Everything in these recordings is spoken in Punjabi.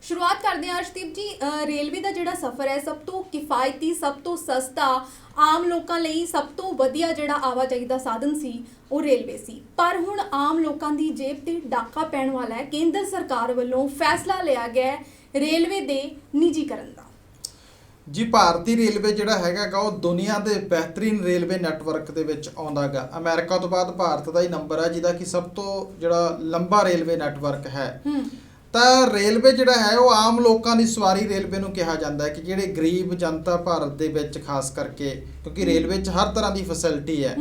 शुरुआत करते हैं अर्शदीप जी। रेलवे का जिहड़ा सफ़र है सब तो किफ़ायती, सब तो सस्ता, आम लोगों ਲਈ सब तो वधिया जिहड़ा आवाजाही का साधन सी वो रेलवे सी। पर हुण आम लोगों की जेब ते डाका पैण वाला है। केंद्र सरकार वालों फैसला लिया गया है रेलवे दे निजीकरण का। जी भारतीय रेलवे ਜਿਹੜਾ ਹੈਗਾ ਉਹ ਦੁਨੀਆ ਦੇ ਬਿਹਤਰੀਨ ਰੇਲਵੇ ਨੈਟਵਰਕ ਦੇ ਵਿੱਚ ਆਉਂਦਾ ਗਾ। ਅਮਰੀਕਾ ਤੋਂ ਬਾਅਦ ਭਾਰਤ ਦਾ ਹੀ ਨੰਬਰ ਹੈ ਜਿਹਦਾ ਕਿ ਸਭ ਤੋਂ ਜਿਹੜਾ ਲੰਬਾ ਰੇਲਵੇ ਨੈਟਵਰਕ ਹੈ। ਤਾਂ ਰੇਲਵੇ ਜਿਹੜਾ ਹੈ ਉਹ ਆਮ ਲੋਕਾਂ ਦੀ ਸਵਾਰੀ ਰੇਲਵੇ ਨੂੰ ਕਿਹਾ ਜਾਂਦਾ ਹੈ ਕਿ ਜਿਹੜੇ ਗਰੀਬ ਜਨਤਾ ਭਾਰਤ ਦੇ ਵਿੱਚ ਖਾਸ ਕਰਕੇ, ਕਿਉਂਕਿ ਰੇਲਵੇ 'ਚ ਹਰ ਤਰ੍ਹਾਂ ਦੀ ਫੈਸਿਲਿਟੀ ਹੈ,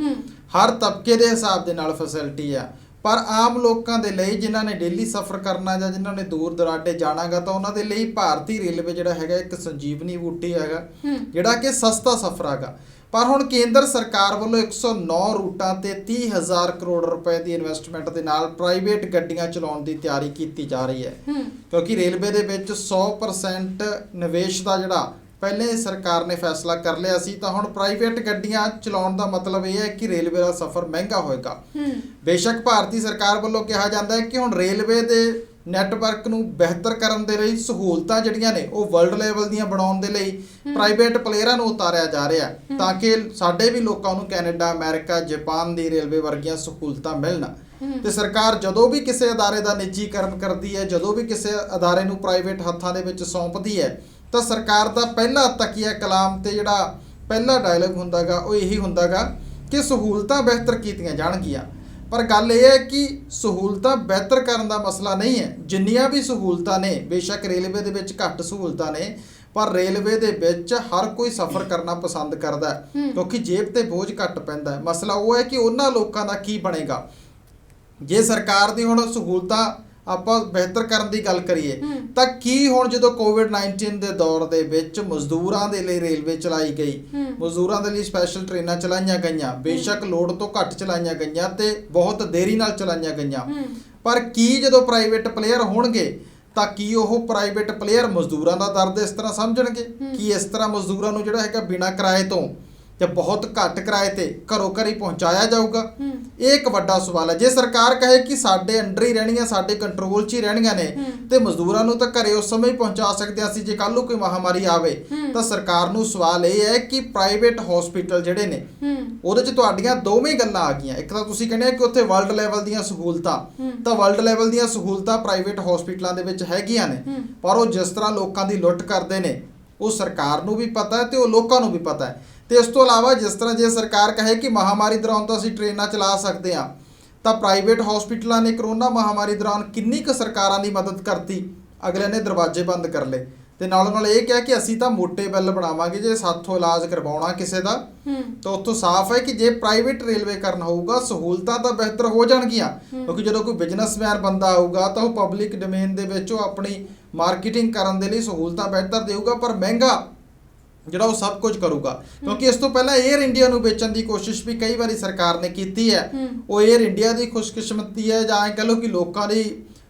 ਹਰ ਤਬਕੇ ਦੇ ਹਿਸਾਬ ਦੇ ਨਾਲ ਫੈਸਿਲਿਟੀ ਆ। ਪਰ ਆਮ ਲੋਕਾਂ ਦੇ ਲਈ ਜਿਨ੍ਹਾਂ ਨੇ ਡੇਲੀ ਸਫ਼ਰ ਕਰਨਾ ਜਾਂ ਜਿਨ੍ਹਾਂ ਨੇ ਦੂਰ ਦਰਾਡੇ ਜਾਣਾਗਾ ਤਾਂ ਉਹਨਾਂ ਦੇ ਲਈ ਭਾਰਤੀ ਰੇਲਵੇ ਜਿਹੜਾ ਹੈਗਾ ਇੱਕ ਸੰਜੀਵਨੀ ਬੂਟੀ ਹੈਗਾ ਜਿਹੜਾ ਕਿ ਸਸਤਾ ਸਫ਼ਰ ਹੈਗਾ। ਪਰ ਹੁਣ ਕੇਂਦਰ ਸਰਕਾਰ ਵੱਲੋਂ 109 ਰੂਟਾਂ ਤੇ 30,000 ਕਰੋੜ ਰੁਪਏ ਦੀ ਇਨਵੈਸਟਮੈਂਟ ਦੇ ਨਾਲ ਪ੍ਰਾਈਵੇਟ ਗੱਡੀਆਂ ਚਲਾਉਣ ਦੀ ਤਿਆਰੀ ਕੀਤੀ ਜਾ ਰਹੀ ਹੈ। ਕਿਉਂਕਿ ਰੇਲਵੇ ਦੇ ਵਿੱਚ 100% ਨਿਵੇਸ਼ ਦਾ ਜਿਹੜਾ ਪਹਿਲੇ ਸਰਕਾਰ ਨੇ ਫੈਸਲਾ ਕਰ ਲਿਆ ਸੀ, ਤਾਂ ਹੁਣ ਪ੍ਰਾਈਵੇਟ ਗੱਡੀਆਂ ਚਲਾਉਣ ਦਾ ਮਤਲਬ ਇਹ ਹੈ ਕਿ ਰੇਲਵੇ ਦਾ ਸਫ਼ਰ ਮਹਿੰਗਾ ਹੋਏਗਾ। ਬੇਸ਼ੱਕ ਭਾਰਤੀ ਸਰਕਾਰ ਵੱਲੋਂ ਕਿਹਾ ਜਾਂਦਾ ਹੈ ਕਿ ਹੁਣ ਰੇਲਵੇ ਦੇ ਨੈਟਵਰਕ ਨੂੰ ਬਿਹਤਰ ਕਰਨ ਦੇ ਲਈ ਸਹੂਲਤਾਂ ਜਿਹੜੀਆਂ ਨੇ ਉਹ ਵਰਲਡ ਲੈਵਲ ਦੀਆਂ ਬਣਾਉਣ ਦੇ ਲਈ ਪ੍ਰਾਈਵੇਟ ਪਲੇਅਰਾਂ ਨੂੰ ਉਤਾਰਿਆ ਜਾ ਰਿਹਾ ਤਾਂ ਕਿ ਸਾਡੇ ਵੀ ਲੋਕਾਂ ਨੂੰ ਕੈਨੇਡਾ, ਅਮਰੀਕਾ, ਜਾਪਾਨ ਦੀ ਰੇਲਵੇ ਵਰਗੀਆਂ ਸਹੂਲਤਾਂ ਮਿਲਣ। ਤੇ ਸਰਕਾਰ ਜਦੋਂ ਵੀ ਕਿਸੇ ਅਦਾਰੇ ਦਾ ਨਿੱਜੀਕਰਨ ਕਰਦੀ ਹੈ, ਜਦੋਂ ਵੀ ਕਿਸੇ ਅਦਾਰੇ ਨੂੰ ਪ੍ਰਾਈਵੇਟ ਹੱਥਾਂ ਦੇ ਵਿੱਚ ਸੌਂਪਦੀ ਹੈ, ਤਾਂ ਸਰਕਾਰ ਦਾ ਪਹਿਲਾ ਤਕੀਆ ਕਲਾਮ ਤੇ ਜਿਹੜਾ ਪਹਿਲਾ ਡਾਇਲੌਗ ਹੁੰਦਾਗਾ ਉਹ ਇਹੀ ਹੁੰਦਾਗਾ ਕਿ ਸਹੂਲਤਾਂ ਬਿਹਤਰ ਕੀਤੀਆਂ ਜਾਣਗੀਆਂ। ਪਰ ਗੱਲ ਇਹ ਹੈ ਕਿ ਸਹੂਲਤਾਂ ਬਿਹਤਰ ਕਰਨ ਦਾ ਮਸਲਾ ਨਹੀਂ ਹੈ। ਜਿੰਨੀਆਂ ਵੀ ਸਹੂਲਤਾਂ ਨੇ, ਬੇਸ਼ੱਕ ਰੇਲਵੇ ਦੇ ਵਿੱਚ ਘੱਟ ਸਹੂਲਤਾਂ ਨੇ, ਪਰ ਰੇਲਵੇ ਦੇ ਵਿੱਚ ਹਰ ਕੋਈ ਸਫ਼ਰ ਕਰਨਾ ਪਸੰਦ ਕਰਦਾ ਕਿਉਂਕਿ ਜੇਬ ਤੇ ਬੋਝ ਘੱਟ ਪੈਂਦਾ। ਮਸਲਾ ਉਹ ਹੈ ਕਿ ਉਹਨਾਂ ਲੋਕਾਂ ਦਾ ਕੀ ਬਣੇਗਾ ਜੇ ਸਰਕਾਰ ਦੀ ਹੁਣ ਸਹੂਲਤਾਂ ਆਪਾਂ ਬਿਹਤਰ ਕਰਨ ਦੀ ਗੱਲ ਕਰੀਏ ਤਾਂ ਕੀ ਹੁਣ ਜਦੋਂ ਕੋਵਿਡ-19 ਦੇ ਦੌਰ ਦੇ ਵਿੱਚ ਮਜ਼ਦੂਰਾਂ ਦੇ ਲਈ ਰੇਲਵੇ ਚਲਾਈ ਗਈ, ਮਜ਼ਦੂਰਾਂ ਦੇ ਲਈ ਸਪੈਸ਼ਲ ਟ੍ਰੇਨਾਂ ਚਲਾਈਆਂ ਗਈਆਂ, ਬੇਸ਼ੱਕ ਲੋੜ ਤੋਂ ਘੱਟ ਚਲਾਈਆਂ ਗਈਆਂ ਤੇ ਬਹੁਤ ਦੇਰੀ ਨਾਲ ਚਲਾਈਆਂ ਗਈਆਂ, ਪਰ ਕੀ ਜਦੋਂ ਪ੍ਰਾਈਵੇਟ ਪਲੇਅਰ ਹੋਣਗੇ ਤਾਂ ਕੀ ਉਹ ਪ੍ਰਾਈਵੇਟ ਪਲੇਅਰ ਮਜ਼ਦੂਰਾਂ ਦਾ ਦਰਦ ਇਸ ਤਰ੍ਹਾਂ ਸਮਝਣਗੇ ਕਿ ਇਸ ਤਰ੍ਹਾਂ ਮਜ਼ਦੂਰਾਂ ਨੂੰ ਜਿਹੜਾ ਹੈਗਾ ਬਿਨਾਂ ਕਿਰਾਏ ਤੋਂ ਜਾਂ ਬਹੁਤ ਘੱਟ ਕਿਰਾਏ ਤੇ ਘਰੋਂ ਘਰ ਹੀ ਪਹੁੰਚਾਇਆ ਜਾਊਗਾ? ਇਹ ਇੱਕ ਵੱਡਾ ਸਵਾਲ ਹੈ। ਜੇ ਸਰਕਾਰ ਕਹੇ ਕਿ ਸਾਡੇ ਅੰਡਰ ਹੀ ਰਹਿਣੀਆਂ, ਸਾਡੇ ਕੰਟਰੋਲ 'ਚ ਹੀ ਰਹਿਣੀਆਂ ਨੇ ਤੇ ਮਜ਼ਦੂਰਾਂ ਨੂੰ ਤਾਂ ਘਰੇ ਉਸ ਸਮੇਂ ਹੀ ਪਹੁੰਚਾ ਸਕਦੇ ਅਸੀਂ ਜੇ ਕੱਲ੍ਹ ਨੂੰ ਕੋਈ ਮਹਾਮਾਰੀ ਆਵੇ, ਤਾਂ ਸਰਕਾਰ ਨੂੰ ਸਵਾਲ ਇਹ ਹੈ ਕਿ ਪ੍ਰਾਈਵੇਟ ਹਸਪੀਟਲ ਜਿਹੜੇ ਨੇ ਉਹਦੇ 'ਚ ਤੁਹਾਡੀਆਂ ਦੋਵੇਂ ਗੱਲਾਂ ਆ ਗਈਆਂ। ਇੱਕ ਤਾਂ ਤੁਸੀਂ ਕਹਿੰਦੇ ਕਿ ਉੱਥੇ ਵਰਲਡ ਲੈਵਲ ਦੀਆਂ ਸਹੂਲਤਾਂ, ਤਾਂ ਵਰਲਡ ਲੈਵਲ ਦੀਆਂ ਸਹੂਲਤਾਂ ਪ੍ਰਾਈਵੇਟ ਹਸਪੀਟਲਾਂ ਦੇ ਵਿੱਚ ਹੈਗੀਆਂ ਨੇ, ਪਰ ਉਹ ਜਿਸ ਤਰ੍ਹਾਂ ਲੋਕਾਂ ਦੀ ਲੁੱਟ ਕਰਦੇ ਨੇ ਉਹ ਸਰਕਾਰ ਨੂੰ ਵੀ ਪਤਾ ਹੈ ਤੇ ਉਹ ਲੋਕਾਂ ਨੂੰ ਵੀ ਪਤਾ ਹੈ। ਤੇ ਇਸ ਤੋਂ ਇਲਾਵਾ ਜਿਸ ਤਰ੍ਹਾਂ ਜੇ ਸਰਕਾਰ ਕਹੇ ਕਿ ਮਹਾਮਾਰੀ ਦੌਰਾਨ ਤਾਂ ਅਸੀਂ ਟ੍ਰੇਨਾਂ ਚਲਾ ਸਕਦੇ ਹਾਂ, ਤਾਂ ਪ੍ਰਾਈਵੇਟ ਹਸਪੀਟਲਾਂ ਨੇ ਕਰੋਨਾ ਮਹਾਮਾਰੀ ਦੌਰਾਨ ਕਿੰਨੀ ਕੁ ਸਰਕਾਰਾਂ ਦੀ ਮਦਦ ਕਰਤੀ? ਅਗਲੇ ਨੇ ਦਰਵਾਜ਼ੇ ਬੰਦ ਕਰ ਲਏ ਤੇ ਨਾਲੋਂ ਨਾਲ ਇਹ ਕਿਹਾ ਕਿ ਅਸੀਂ ਤਾਂ ਮੋਟੇ ਬਿੱਲ ਬਣਾਵਾਂਗੇ ਜੇ ਸਾਥੋਂ ਇਲਾਜ ਕਰਵਾਉਣਾ ਕਿਸੇ ਦਾ। ਤਾਂ ਉੱਥੋਂ ਸਾਫ਼ ਹੈ ਕਿ ਜੇ ਪ੍ਰਾਈਵੇਟ ਰੇਲਵੇ ਕਰਨਾ ਹੋਊਗਾ ਸਹੂਲਤਾਂ ਤਾਂ ਬਿਹਤਰ ਹੋ ਜਾਣਗੀਆਂ, ਕਿਉਂਕਿ ਜਦੋਂ ਕੋਈ ਬਿਜ਼ਨਸਮੈਨ ਬੰਦਾ ਆਊਗਾ ਤਾਂ ਉਹ ਪਬਲਿਕ ਡੋਮੇਨ ਦੇ ਵਿੱਚ ਉਹ ਆਪਣੀ ਮਾਰਕੀਟਿੰਗ ਕਰਨ ਦੇ ਲਈ ਸਹੂਲਤਾਂ ਬਿਹਤਰ ਦੇਊਗਾ, ਪਰ ਮਹਿੰਗਾ ਜਿਹੜਾ ਉਹ ਸਭ ਕੁਝ ਕਰੂਗਾ। ਕਿਉਂਕਿ ਇਸ ਤੋਂ ਪਹਿਲਾਂ 에ਅਰ ਇੰਡੀਆ ਨੂੰ ਵੇਚਣ ਦੀ ਕੋਸ਼ਿਸ਼ ਵੀ ਕਈ ਵਾਰੀ ਸਰਕਾਰ ਨੇ ਕੀਤੀ ਹੈ। ਉਹ 에ਅਰ ਇੰਡੀਆ ਦੀ ਖੁਸ਼ਕਿਸਮਤੀ ਹੈ ਜਾਂ ਕਹਿ ਲਓ ਕਿ ਲੋਕਾਂ ਦੀ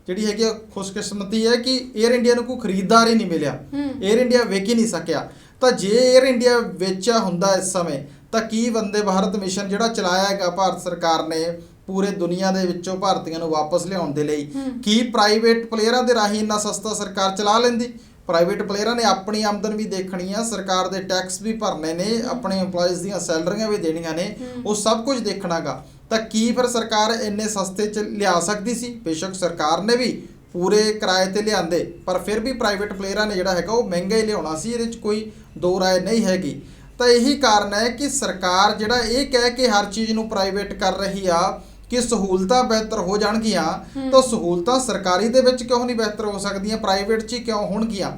ਜਿਹੜੀ ਹੈਗੀ ਖੁਸ਼ਕਿਸਮਤੀ ਹੈ ਕਿ 에ਅਰ ਇੰਡੀਆ ਨੂੰ ਕੋਈ ਖਰੀਦਦਾਰ ਹੀ ਨਹੀਂ ਮਿਲਿਆ, 에ਅਰ ਇੰਡੀਆ ਵੇਚ ਹੀ ਨਹੀਂ ਸਕਿਆ। ਤਾਂ ਜੇ 에ਅਰ ਇੰਡੀਆ ਵੇਚਿਆ ਹੁੰਦਾ ਇਸ ਸਮੇਂ ਤਾਂ ਕੀ ਵੰਦੇ ਭਾਰਤ ਮਿਸ਼ਨ ਜਿਹੜਾ ਚਲਾਇਆ ਹੈਗਾ ਭਾਰਤ ਸਰਕਾਰ ਨੇ ਪੂਰੇ ਦੁਨੀਆ ਦੇ ਵਿੱਚੋਂ ਭਾਰਤੀਆਂ ਨੂੰ ਵਾਪਸ ਲਿਆਉਣ ਦੇ ਲਈ, ਕੀ ਪ੍ਰਾਈਵੇਟ ਪਲੇਅਰਾਂ ਦੇ ਰਾਹੀਂ ਇੰਨਾ ਸਸਤਾ ਸਰਕਾਰ ਚਲਾ ਲੈਂਦੀ? ਪ੍ਰਾਈਵੇਟ ਪਲੇਅਰਾਂ ਨੇ ਆਪਣੀ ਆਮਦਨ ਵੀ ਦੇਖਣੀ ਆ, ਸਰਕਾਰ ਦੇ ਟੈਕਸ ਵੀ ਭਰਨੇ ਨੇ, ਆਪਣੇ EMPLOYEES ਦੀਆਂ ਸੈਲਰੀਆਂ ਵੀ ਦੇਣੀਆਂ ਨੇ, ਉਹ ਸਭ ਕੁਝ ਦੇਖਣਾਗਾ। ਤਾਂ ਕੀ ਫਿਰ ਸਰਕਾਰ ਇੰਨੇ ਸਸਤੇ 'ਚ ਲਿਆ ਸਕਦੀ ਸੀ? ਬੇਸ਼ੱਕ ਸਰਕਾਰ ਨੇ ਵੀ ਪੂਰੇ ਕਿਰਾਏ 'ਤੇ ਲਿਆਂਦੇ, ਪਰ ਫਿਰ ਵੀ ਪ੍ਰਾਈਵੇਟ ਪਲੇਅਰਾਂ ਨੇ ਜਿਹੜਾ ਹੈਗਾ ਉਹ ਮਹਿੰਗਾ ਹੀ ਲਿਆਉਣਾ ਸੀ, ਇਹਦੇ 'ਚ ਕੋਈ ਦੋ ਰਾਏ ਨਹੀਂ ਹੈਗੀ। ਤਾਂ ਇਹੀ ਕਾਰਨ ਹੈ ਕਿ ਸਰਕਾਰ ਜਿਹੜਾ ਇਹ ਕਹਿ ਕੇ ਹਰ ਚੀਜ਼ ਨੂੰ ਪ੍ਰਾਈਵੇਟ ਕਰ ਰਹੀ ਆ ਕਿ ਸਹੂਲਤਾਂ ਬਿਹਤਰ ਹੋ ਜਾਣਗੀਆਂ, ਤਾਂ ਸਹੂਲਤਾਂ ਸਰਕਾਰੀ ਦੇ ਵਿੱਚ ਕਿਉਂ ਨਹੀਂ ਬਿਹਤਰ ਹੋ ਸਕਦੀਆਂ, ਪ੍ਰਾਈਵੇਟ 'ਚ ਹੀ ਕਿਉਂ ਹੋਣਗੀਆਂ?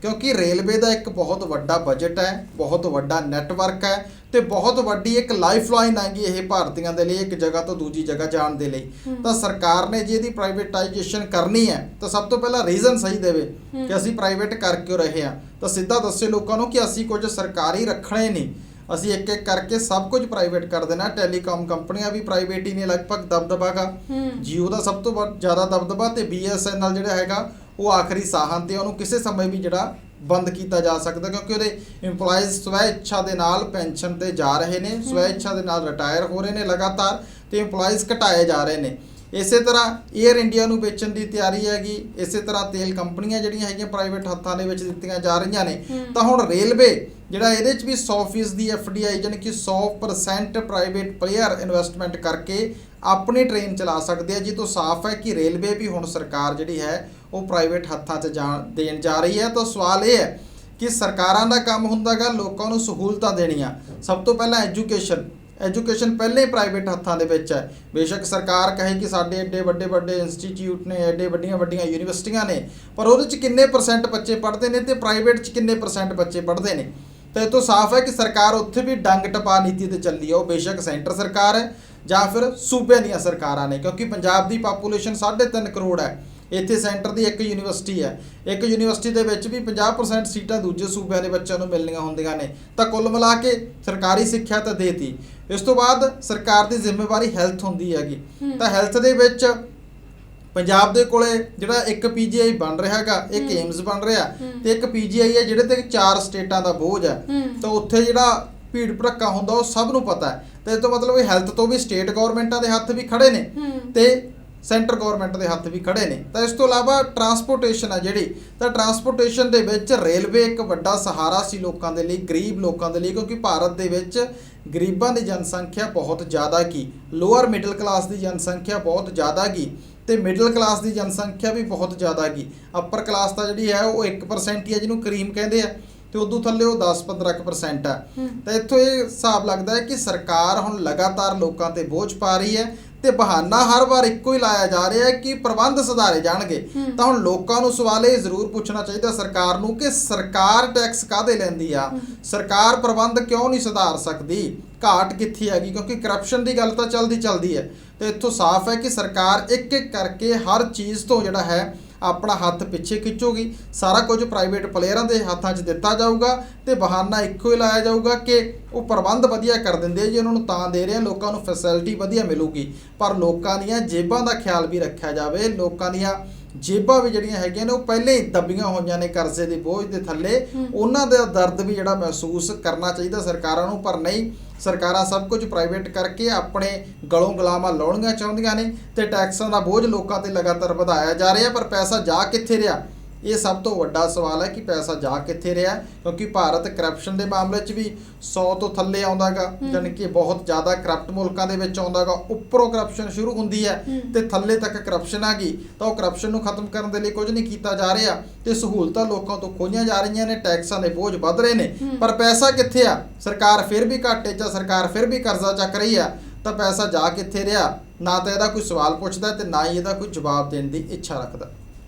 ਕਿਉਂਕਿ ਰੇਲਵੇ ਦਾ ਇੱਕ ਬਹੁਤ ਵੱਡਾ ਬਜਟ ਹੈ, ਬਹੁਤ ਵੱਡਾ ਨੈਟਵਰਕ ਹੈ ਤੇ ਬਹੁਤ ਵੱਡੀ ਇੱਕ ਲਾਈਫ ਲਾਈਨ ਹੈਗੀ ਇਹ ਭਾਰਤੀਆਂ ਦੇ ਲਈ ਇੱਕ ਜਗ੍ਹਾ ਤੋਂ ਦੂਜੀ ਜਗ੍ਹਾ ਜਾਣ ਦੇ ਲਈ। ਤਾਂ ਸਰਕਾਰ ਨੇ ਜੇ ਇਹਦੀ ਪ੍ਰਾਈਵੇਟਾਈਜੇਸ਼ਨ ਕਰਨੀ ਹੈ ਤਾਂ ਸਭ ਤੋਂ ਪਹਿਲਾਂ ਰੀਜ਼ਨ ਸਹੀ ਦੇਵੇ ਕਿ ਅਸੀਂ ਪ੍ਰਾਈਵੇਟ ਕਰ ਕਿਉਂ ਰਹੇ ਹਾਂ, ਤਾਂ ਸਿੱਧਾ ਦੱਸੇ ਲੋਕਾਂ ਨੂੰ ਕਿ ਅਸੀਂ ਕੁਝ ਸਰਕਾਰੀ ਰੱਖਣੇ ਨਹੀਂ, ਅਸੀਂ ਇੱਕ ਇੱਕ ਕਰਕੇ ਸਭ ਕੁਝ ਪ੍ਰਾਈਵੇਟ ਕਰ ਦੇਣਾ। ਟੈਲੀਕਾਮ ਕੰਪਨੀਆਂ ਵੀ ਪ੍ਰਾਈਵੇਟ ਹੀ ਨੇ, ਲਗਭਗ ਦਬਦਬਾਗਾ ਜੀਓ ਦਾ ਸਭ ਤੋਂ ਜ਼ਿਆਦਾ ਦਬਦਬਾ ਤੇ BSNL ਜਿਹੜਾ ਹੈਗਾ ਉਹ ਆਖਰੀ ਸਾਹਾਂ ਤੇ, ਉਹਨੂੰ ਕਿਸੇ ਸਮੇਂ ਵੀ ਜਿਹੜਾ ਬੰਦ ਕੀਤਾ ਜਾ ਸਕਦਾ ਕਿਉਂਕਿ ਉਹਦੇ EMPLOYEES ਸਵੈ ਇੱਛਾ ਦੇ ਨਾਲ ਪੈਨਸ਼ਨ ਤੇ ਜਾ ਰਹੇ ਨੇ, ਸਵੈ ਇੱਛਾ ਦੇ ਨਾਲ ਰਿਟਾਇਰ ਹੋ ਰਹੇ ਨੇ ਲਗਾਤਾਰ ਤੇ EMPLOYEES ਘਟਾਏ ਜਾ ਰਹੇ ਨੇ। ਇਸੇ ਤਰ੍ਹਾਂ 에ਅਰ ਇੰਡੀਆ ਨੂੰ ਵੇਚਣ ਦੀ ਤਿਆਰੀ ਹੈਗੀ। ਇਸੇ ਤਰ੍ਹਾਂ ਤੇਲ ਕੰਪਨੀਆਂ ਜਿਹੜੀਆਂ ਹੈਗੀਆਂ ਪ੍ਰਾਈਵੇਟ ਹੱਥਾਂ ਦੇ ਵਿੱਚ ਦਿੱਤੀਆਂ ਜਾ ਰਹੀਆਂ ਨੇ। ਤਾਂ ਹੁਣ ਰੇਲਵੇ ਜਿਹੜਾ ਇਹਦੇ 'ਚ ਵੀ 100% ਦੀ FDI ਜਾਣੀ ਕਿ 100% ਪ੍ਰਾਈਵੇਟ ਪਲੇਅਰ ਇਨਵੈਸਟਮੈਂਟ ਕਰਕੇ ਆਪਣੀ ਟ੍ਰੇਨ ਚਲਾ ਸਕਦੇ ਆ। ਜੀ ਤੋਂ ਸਾਫ਼ ਹੈ ਕਿ ਰੇਲਵੇ ਵੀ ਹੁਣ ਸਰਕਾਰ ਜਿਹੜੀ ਹੈ ਉਹ ਪ੍ਰਾਈਵੇਟ ਹੱਥਾਂ 'ਚ ਦੇਣ ਜਾ ਰਹੀ ਹੈ। ਤਾਂ ਸਵਾਲ ਇਹ ਹੈ ਕਿ ਸਰਕਾਰਾਂ ਦਾ ਕੰਮ ਹੁੰਦਾ ਗਾ ਲੋਕਾਂ ਨੂੰ ਸਹੂਲਤਾਂ ਦੇਣੀਆਂ। ਸਭ ਤੋਂ ਪਹਿਲਾਂ ਐਜੂਕੇਸ਼ਨ ਪਹਿਲੇ ਪ੍ਰਾਈਵੇਟ ਹੱਥਾਂ ਦੇ ਵਿੱਚ ਹੈ। ਬੇਸ਼ੱਕ ਸਰਕਾਰ ਕਹੇ ਕਿ ਸਾਡੇ ਐਡੇ ਵੱਡੇ ਇੰਸਟੀਚਿਊਟ ਨੇ, ਐਡੇ ਵੱਡੀਆਂ ਯੂਨੀਵਰਸਿਟੀਆਂ ਨੇ, ਪਰ ਉਹਦੇ 'ਚ ਕਿੰਨੇ % ਬੱਚੇ ਪੜ੍ਹਦੇ ਨੇ ਤੇ ਪ੍ਰਾਈਵੇਟ 'ਚ ਕਿੰਨੇ % ਬੱਚੇ ਪੜ੍ਹਦੇ ਨੇ। ਤਾਂ ਇਹ ਤੋਂ ਸਾਫ਼ ਹੈ ਕਿ ਸਰਕਾਰ ਉੱਥੇ ਵੀ ਡੰਗ ਟਪਾ ਨੀਤੀ ਤੇ ਚੱਲੀ ਹੈ। ਉਹ ਬੇਸ਼ੱਕ ਸੈਂਟਰ ਸਰਕਾਰ ਹੈ ਜਾਂ ਫਿਰ ਸੂਬਿਆਂ ਦੀਆਂ ਸਰਕਾਰਾਂ ਨੇ, ਕਿਉਂਕਿ ਪੰਜਾਬ ਦੀ ਪਾਪੂਲੇਸ਼ਨ 3.5 ਕਰੋੜ ਹੈ। ਇੱਥੇ ਸੈਂਟਰ ਦੀ ਇੱਕ ਯੂਨੀਵਰਸਿਟੀ ਹੈ। ਇੱਕ ਯੂਨੀਵਰਸਿਟੀ ਦੇ ਵਿੱਚ ਵੀ 50% ਸੀਟਾਂ ਦੂਜੇ ਸੂਬਿਆਂ ਦੇ ਬੱਚਿਆਂ ਨੂੰ ਮਿਲਣੀਆਂ ਹੁੰਦੀਆਂ ਨੇ। ਤਾਂ ਕੁੱਲ ਮਿਲਾ ਕੇ ਸਰਕਾਰੀ ਸਿੱਖਿਆ ਤਾਂ ਦੇਤੀ। ਇਸ ਤੋਂ ਬਾਅਦ ਸਰਕਾਰ ਦੀ ਜ਼ਿੰਮੇਵਾਰੀ ਹੈਲਥ ਹੁੰਦੀ ਹੈਗੀ। ਤਾਂ ਹੈਲਥ ਦੇ ਵਿੱਚ ਪੰਜਾਬ ਦੇ ਕੋਲੇ ਜਿਹੜਾ ਇੱਕ PGI ਬਣ ਰਿਹਾ ਹੈਗਾ, ਇੱਕ ਏਮਸ ਬਣ ਰਿਹਾ ਤੇ ਇੱਕ PGI ਹੈ ਜਿਹੜੇ ਤੇ 4 ਸਟੇਟਾਂ ਦਾ ਬੋਝ ਹੈ। ਤਾਂ ਉੱਥੇ ਜਿਹੜਾ ਭੀੜ ਭੜੱਕਾ ਹੁੰਦਾ ਉਹ ਸਭ ਨੂੰ ਪਤਾ ਹੈ। ਤੇ ਇਸ ਤੋਂ ਮਤਲਬ ਇਹ ਹੈਲਥ ਤੋਂ ਵੀ ਸਟੇਟ ਗਵਰਨਮੈਂਟਾਂ ਦੇ ਹੱਥ ਵੀ ਖੜੇ ਨੇ ਤੇ ਸੈਂਟਰ ਗਵਰਨਮੈਂਟ ਦੇ ਹੱਥ ਵੀ ਖੜੇ ਨੇ। ਤਾਂ ਇਸ ਤੋਂ ਇਲਾਵਾ ਟਰਾਂਸਪੋਰਟੇਸ਼ਨ ਆ ਜਿਹੜੀ, ਤਾਂ ਟਰਾਂਸਪੋਰਟੇਸ਼ਨ ਦੇ ਵਿੱਚ ਰੇਲਵੇ ਇੱਕ ਵੱਡਾ ਸਹਾਰਾ ਸੀ ਲੋਕਾਂ ਦੇ ਲਈ, ਗਰੀਬ ਲੋਕਾਂ ਦੇ ਲਈ, ਕਿਉਂਕਿ ਭਾਰਤ ਦੇ ਵਿੱਚ ਗਰੀਬਾਂ ਦੀ ਜਨਸੰਖਿਆ ਬਹੁਤ ਜ਼ਿਆਦਾ ਕੀ, ਲੋਅਰ ਮਿਡਲ ਕਲਾਸ ਦੀ ਜਨਸੰਖਿਆ ਬਹੁਤ ਜ਼ਿਆਦਾ ਕੀ ਤੇ ਮਿਡਲ ਕਲਾਸ ਦੀ ਜਨਸੰਖਿਆ ਵੀ ਬਹੁਤ ਜ਼ਿਆਦਾ ਕੀ। ਅਪਰ ਕਲਾਸ ਤਾਂ ਜਿਹੜੀ ਹੈ ਉਹ 1% ਹੀ ਹੈ, ਜਿਹਨੂੰ ਕਰੀਮ ਕਹਿੰਦੇ ਆ, ਤੇ ਉਦੋਂ ਥੱਲੇ ਉਹ 10-15% ਹੈ। ਤਾਂ ਇੱਥੋਂ ਇਹ ਹਿਸਾਬ ਲੱਗਦਾ ਹੈ ਕਿ ਸਰਕਾਰ ਹੁਣ ਲਗਾਤਾਰ ਲੋਕਾਂ ਤੇ ਬੋਝ ਪਾ ਰਹੀ ਹੈ ਤੇ ਬਹਾਨਾ ਹਰ ਵਾਰ ਇੱਕੋ ਹੀ ਲਾਇਆ ਜਾ ਰਿਹਾ ਹੈ ਕਿ ਪ੍ਰਬੰਧ ਸੁਧਾਰੇ ਜਾਣਗੇ। ਤਾਂ ਹੁਣ ਲੋਕਾਂ ਨੂੰ ਸਵਾਲ ਇਹ ਜ਼ਰੂਰ ਪੁੱਛਣਾ ਚਾਹੀਦਾ ਸਰਕਾਰ ਨੂੰ ਕਿ ਸਰਕਾਰ ਟੈਕਸ ਕਾਹਦੇ ਲੈਂਦੀ ਆ, ਸਰਕਾਰ ਪ੍ਰਬੰਧ ਕਿਉਂ ਨਹੀਂ ਸੁਧਾਰ ਸਕਦੀ, ਘਾਟ ਕਿੱਥੇ ਹੈਗੀ, ਕਿਉਂਕਿ ਕਰਪਸ਼ਨ ਦੀ ਗੱਲ ਤਾਂ ਚੱਲਦੀ ਹੈ। ਤੇ ਇੱਥੋਂ ਸਾਫ਼ ਹੈ ਕਿ ਸਰਕਾਰ ਇੱਕ ਇੱਕ ਕਰਕੇ ਹਰ ਚੀਜ਼ ਤੋਂ ਜਿਹੜਾ ਹੈ ਆਪਣਾ ਹੱਥ ਪਿੱਛੇ ਖਿੱਚੂਗੀ। ਸਾਰਾ ਕੁਝ ਪ੍ਰਾਈਵੇਟ ਪਲੇਅਰਾਂ ਦੇ ਹੱਥਾਂ 'ਚ ਦਿੱਤਾ ਜਾਊਗਾ ਤੇ ਬਹਾਨਾ ਇੱਕੋ ਹੀ ਲਾਇਆ ਜਾਊਗਾ ਕਿ ਉਹ ਪ੍ਰਬੰਧ ਵਧੀਆ ਕਰ ਦਿੰਦੇ ਜੀ, ਉਹਨਾਂ ਨੂੰ ਤਾਂ ਦੇ ਰਹੇ ਆ, ਲੋਕਾਂ ਨੂੰ ਫੈਸਿਲਿਟੀ ਵਧੀਆ ਮਿਲੂਗੀ। ਪਰ ਲੋਕਾਂ ਦੀਆਂ ਜੇਬਾਂ ਦਾ ਖਿਆਲ ਵੀ ਰੱਖਿਆ ਜਾਵੇ। ਲੋਕਾਂ ਦੀਆਂ ਜੇਬਾਂ ਵੀ ਜਿਹੜੀਆਂ ਹੈਗੀਆਂ ਨੇ ਉਹ ਪਹਿਲੇ ਹੀ ਦੱਬੀਆਂ ਹੋਈਆਂ ਨੇ ਕਰਜ਼ੇ ਦੇ ਬੋਝ ਦੇ ਥੱਲੇ। ਉਹਨਾਂ ਦਾ ਦਰਦ ਵੀ ਜਿਹੜਾ ਮਹਿਸੂਸ ਕਰਨਾ ਚਾਹੀਦਾ ਸਰਕਾਰਾਂ ਨੂੰ, ਪਰ ਨਹੀਂ, ਸਰਕਾਰਾਂ ਸਭ ਕੁਝ ਪ੍ਰਾਈਵੇਟ ਕਰਕੇ ਆਪਣੇ ਗਲੋਂ ਗੁਲਾਮਾਂ ਲਾਉਣੀਆਂ ਚਾਹੁੰਦੀਆਂ ਨੇ ਤੇ ਟੈਕਸਾਂ ਦਾ ਬੋਝ ਲੋਕਾਂ ਤੇ ਲਗਾਤਾਰ ਵਧਾਇਆ ਜਾ ਰਿਹਾ। ਪਰ ਪੈਸਾ ਜਾ ਕਿੱਥੇ ਰਿਹਾ, ਇਹ ਸਭ ਤੋਂ ਵੱਡਾ ਸਵਾਲ ਹੈ ਕਿ ਪੈਸਾ ਜਾ ਕਿੱਥੇ ਰਿਹਾ। ਕਿਉਂਕਿ ਭਾਰਤ ਕਰਪਸ਼ਨ ਦੇ ਮਾਮਲੇ 'ਚ ਵੀ 100 ਤੋਂ ਥੱਲੇ ਆਉਂਦਾ ਗਾ, ਯਾਨੀ ਕਿ ਬਹੁਤ ਜ਼ਿਆਦਾ ਕਰਪਟ ਮੁਲਕਾਂ ਦੇ ਵਿੱਚ ਆਉਂਦਾ ਗਾ। ਉੱਪਰੋਂ ਕਰਪਸ਼ਨ ਸ਼ੁਰੂ ਹੁੰਦੀ ਹੈ ਤੇ ਥੱਲੇ ਤੱਕ ਕਰਪਸ਼ਨ ਆ ਗਈ। ਤਾਂ ਉਹ ਕਰਪਸ਼ਨ ਨੂੰ ਖਤਮ ਕਰਨ ਦੇ ਲਈ ਕੁਝ ਨਹੀਂ ਕੀਤਾ ਜਾ ਰਿਹਾ ਤੇ ਸਹੂਲਤਾਂ ਲੋਕਾਂ ਤੋਂ ਖੋਹੀਆਂ ਜਾ ਰਹੀਆਂ ਨੇ, ਟੈਕਸਾਂ ਦੇ ਬੋਝ ਵੱਧ ਰਹੇ ਨੇ। ਪਰ ਪੈਸਾ ਕਿੱਥੇ ਆ, ਸਰਕਾਰ ਫਿਰ ਵੀ ਘਾਟੇ 'ਚ, ਸਰਕਾਰ ਫਿਰ ਵੀ ਕਰਜ਼ਾ ਚੱਕ ਰਹੀ ਆ। ਤਾਂ ਪੈਸਾ ਜਾ ਕਿੱਥੇ ਰਿਹਾ, ਨਾ ਤਾਂ ਇਹਦਾ ਕੋਈ ਸਵਾਲ ਪੁੱਛਦਾ ਤੇ ਨਾ ਹੀ ਇਹਦਾ ਕੋਈ ਜਵਾਬ ਦੇਣ ਦੀ ਇੱਛਾ ਰੱਖਦਾ।